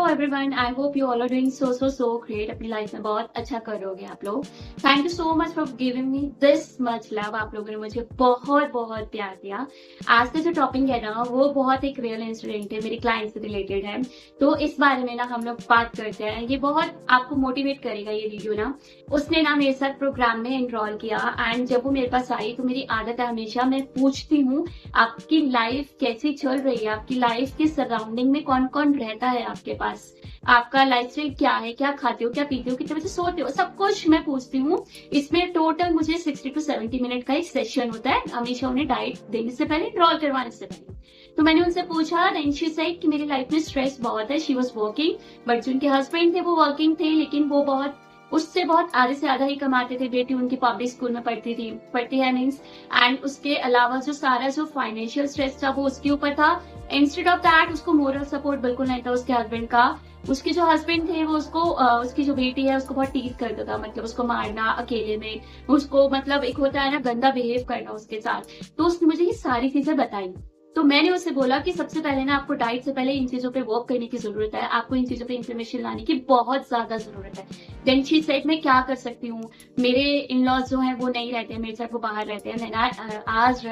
Everyone, I hope you all are doing so great. अपनी life में बहुत अच्छा करोगे आप लोग। Thank you so much for giving me this much love. आप लोगों ने मुझे बहुत बहुत प्यार दिया। आज का जो टॉपिक है ना, वो बहुत एक रियल इंसिडेंट है, मेरी क्लाइंट से रिलेटेड है। तो इस बारे में ना हम लोग बात करते हैं। ये बहुत आपको मोटिवेट करेगा ये वीडियो ना। उसने ना मेरे साथ प्रोग्राम में एनरोल किया एंड जब वो मेरे पास आई तो मेरी आदत है हमेशा मैं पूछती हूँ आपकी लाइफ कैसी चल रही है, आपकी लाइफ के सराउंडिंग में कौन कौन रहता है आपके पास, आपका लाइफस्टाइल क्या है, क्या खाते हो, क्या पीते हो, कितने बजे सोते हो, सब कुछ मैं पूछती हूँ। इसमें टोटल मुझे 60 to 70 मिनट का एक सेशन होता है हमेशा उन्हें डाइट देने से पहले, एनरोल करवाने से पहले। तो मैंने उनसे पूछा, देन शी सेड कि मेरी लाइफ में स्ट्रेस बहुत है। शी वाज वर्किंग, बट जो उनके हस्बैंड थे वो वर्किंग थे, लेकिन वो बहुत उससे बहुत आधे से आधा ही कमाते थे। बेटी उनकी पब्लिक स्कूल में पढ़ती है मीन्स। एंड उसके अलावा जो सारा जो फाइनेंशियल स्ट्रेस था वो उसके ऊपर था। इंस्टेड ऑफ दैट उसको मोरल सपोर्ट बिल्कुल नहीं था उसके हस्बैंड का। उसके जो हस्बैंड थे वो उसको उसकी जो बेटी है उसको बहुत टीज करता था, मतलब उसको मारना अकेले में, उसको मतलब एक होता है ना गंदा बिहेव करना उसके साथ। तो उसने मुझे ये सारी चीजें बताई। तो मैंने उससे बोला कि सबसे पहले ना आपको डाइट से पहले इन चीजों पे वर्क करने की जरूरत है, आपको इन चीजों पे इंफॉर्मेशन लाने की बहुत ज्यादा जरूरत है। देन शी सेड मैं क्या कर सकती हूँ, मेरे इन लॉज जो है वो नहीं रहते हैं मेरे साथ, वो बाहर रहते हैं। मैंने आज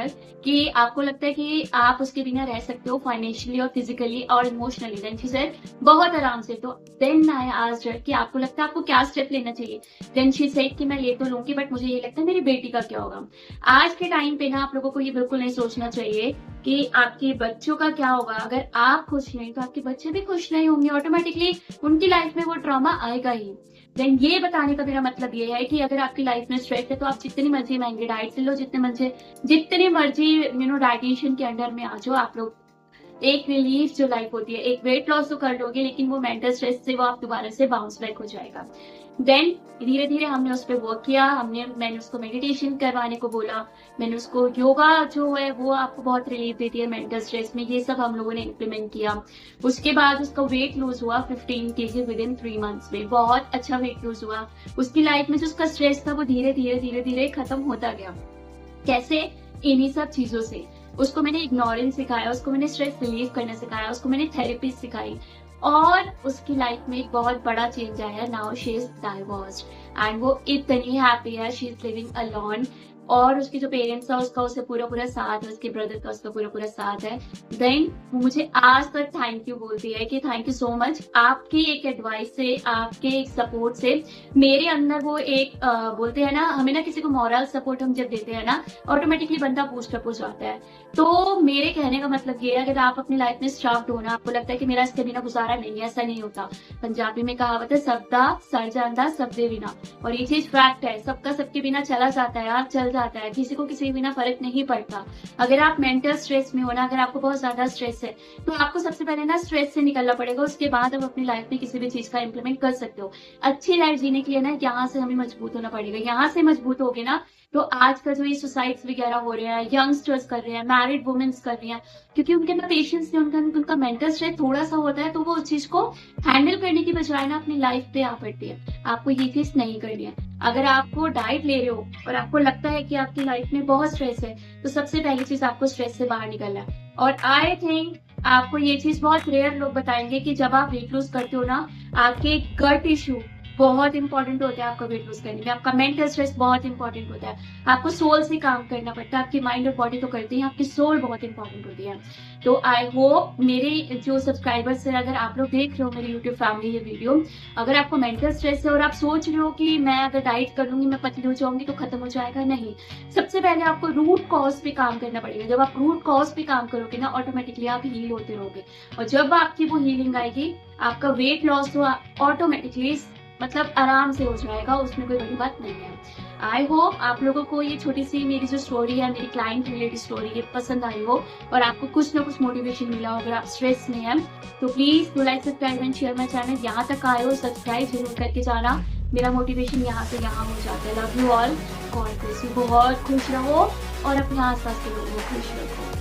कि आपको लगता है कि आप उसके बिना रह सकते हो फाइनेंशियली और फिजिकली और इमोशनली। देन शी सेड बहुत आराम से। तो देन आई आस्क्ड कि आपको लगता है आपको क्या स्टेप लेना चाहिए। देन शी सेड कि मैं ले तो लूंगी बट मुझे ये लगता है मेरी बेटी का क्या होगा। आज के टाइम पे ना आप लोगों को ये बिल्कुल नहीं सोचना चाहिए कि आपके बच्चों का क्या होगा। अगर आप खुश नहीं तो आपके बच्चे भी खुश नहीं होंगे, ऑटोमेटिकली उनकी लाइफ में वो ट्रॉमा आएगा ही। देन ये बताने का मेरा मतलब ये है कि अगर आपकी लाइफ में स्ट्रेस है तो आप जितनी मर्जी महंगी डाइट ले लो, जितनी मर्जी डाइटिशियन के अंडर में आ जाओ, आप लोग एक रिलीफ जो लाइफ होती है, एक वेट लॉस तो कर लोगे, लेकिन वो मेंटल स्ट्रेस से वो आप दोबारा से बाउंस बैक हो जाएगा। देन धीरे धीरे हमने उस पर वर्क किया। मैंने उसको मेडिटेशन करवाने को बोला, मैंने उसको योगा जो है वो आपको बहुत रिलीफ देती है मेंटल स्ट्रेस में, ये सब हम लोगों ने इम्प्लीमेंट किया। उसके बाद उसका वेट लूज हुआ 15 kg विद इन 3 months में, बहुत अच्छा वेट लूज हुआ। उसकी लाइफ में जो उसका स्ट्रेस था वो धीरे धीरे खत्म होता गया। कैसे? इन्हीं सब चीजों से। उसको मैंने इग्नोरेंस सिखाया, उसको मैंने स्ट्रेस रिलीव करना सिखाया, उसको मैंने थेरेपी सिखाई और उसकी लाइफ में एक बहुत बड़ा चेंज आया। Now she is divorced and वो इतनी हैप्पी है, शी इज लिविंग अलोन। और उसके जो पेरेंट्स है उसका उसे पूरा साथ है, उसके ब्रदर का उसका पूरा साथ है। देन मुझे आज तक थैंक यू बोलती है कि थैंक यू सो मच, आपकी एक एडवाइस से, आपके एक सपोर्ट से मेरे अंदर वो एक बोलते हैं ना, हमें ना किसी को मॉरल सपोर्ट हम जब देते हैं ना, ऑटोमेटिकली बंदा बूस्ट अप हो जाता है। तो मेरे कहने का मतलब ये है, अगर आप अपनी लाइफ में स्ट्रक्ड हो ना, आपको लगता है कि मेरा इसके बिना गुजारा नहीं है, ऐसा नहीं होता। पंजाबी में कहावत है, सबदा सर जांदा सबदे बिना, और ये चीज फैक्ट है, सबका सबके बिना चला जाता है यार, चल जाता है, किसी को किसी के बिना फर्क नहीं पड़ता। अगर आप मेंटल स्ट्रेस में हो ना, अगर आपको बहुत ज्यादा स्ट्रेस है तो आपको सबसे पहले ना स्ट्रेस से निकलना पड़ेगा, उसके बाद आप अपनी लाइफ में किसी भी चीज का इंप्लीमेंट कर सकते हो। अच्छी लाइफ जीने के लिए ना यहाँ से हमें मजबूत होना पड़ेगा। यहाँ से मजबूत हो गए ना तो आज का जो ये सुसाइड्स वगैरह हो रहे हैं, यंगस्टर्स कर रहे हैं, मैरिड वुमेन्स कर रही हैं, क्योंकि उनके अंदर पेशेंस नहीं, उनका मेंटल स्ट्रेस थोड़ा सा होता है, तो वो उस चीज को हैंडल करने की बजाय ना अपनी लाइफ पे आ पड़ती है। आपको ये चीज नहीं करनी है। अगर आपको डाइट ले रहे हो और आपको लगता है कि आपकी लाइफ में बहुत स्ट्रेस है, तो सबसे पहली चीज आपको स्ट्रेस से बाहर निकलना है। और आई थिंक आपको ये चीज बहुत रेयर लोग बताएंगे कि जब आप वेट लूज करते हो ना, आपके गट इश्यू बहुत इंपॉर्टेंट होता है आपका वेट लूज करने में, आपका मेंटल स्ट्रेस बहुत इंपॉर्टेंट होता है, आपको सोल से काम करना पड़ता है। आपकी माइंड और बॉडी तो करती है, आपकी सोल बहुत इंपॉर्टेंट होती है। तो आई होप मेरे जो सब्सक्राइबर्स है, अगर आप लोग देख रहे हो मेरी यूट्यूब फैमिली ये वीडियो, अगर आपको मेंटल स्ट्रेस है और आप सोच रहे हो कि मैं अगर डाइट कर लूंगी मैं पतली हो जाऊंगी तो खत्म हो जाएगा, नहीं। सबसे पहले आपको रूट कॉज पे काम करना पड़ेगा। जब आप रूट कॉज पे काम करोगे ना, ऑटोमेटिकली आप हील होते रहोगे, और जब आपकी वो हीलिंग आएगी, आपका वेट लॉस तो ऑटोमेटिकली मतलब आराम से हो जाएगा, उसमें कोई बड़ी बात नहीं है। आई होप आप लोगों को ये छोटी सी मेरी जो स्टोरी है, मेरी क्लाइंट रिलेटेड स्टोरी, ये पसंद आई हो और आपको कुछ ना कुछ मोटिवेशन मिला हो। अगर आप स्ट्रेस में हैं तो please do like, subscribe and share my channel. यहाँ तक आए हो, सब्सक्राइब जरूर करके जाना, मेरा मोटिवेशन यहाँ से यहाँ हो जाता है। Love you all, God bless you, बहुत खुश रहो और अपने आसपास के लोगों को खुश रखो।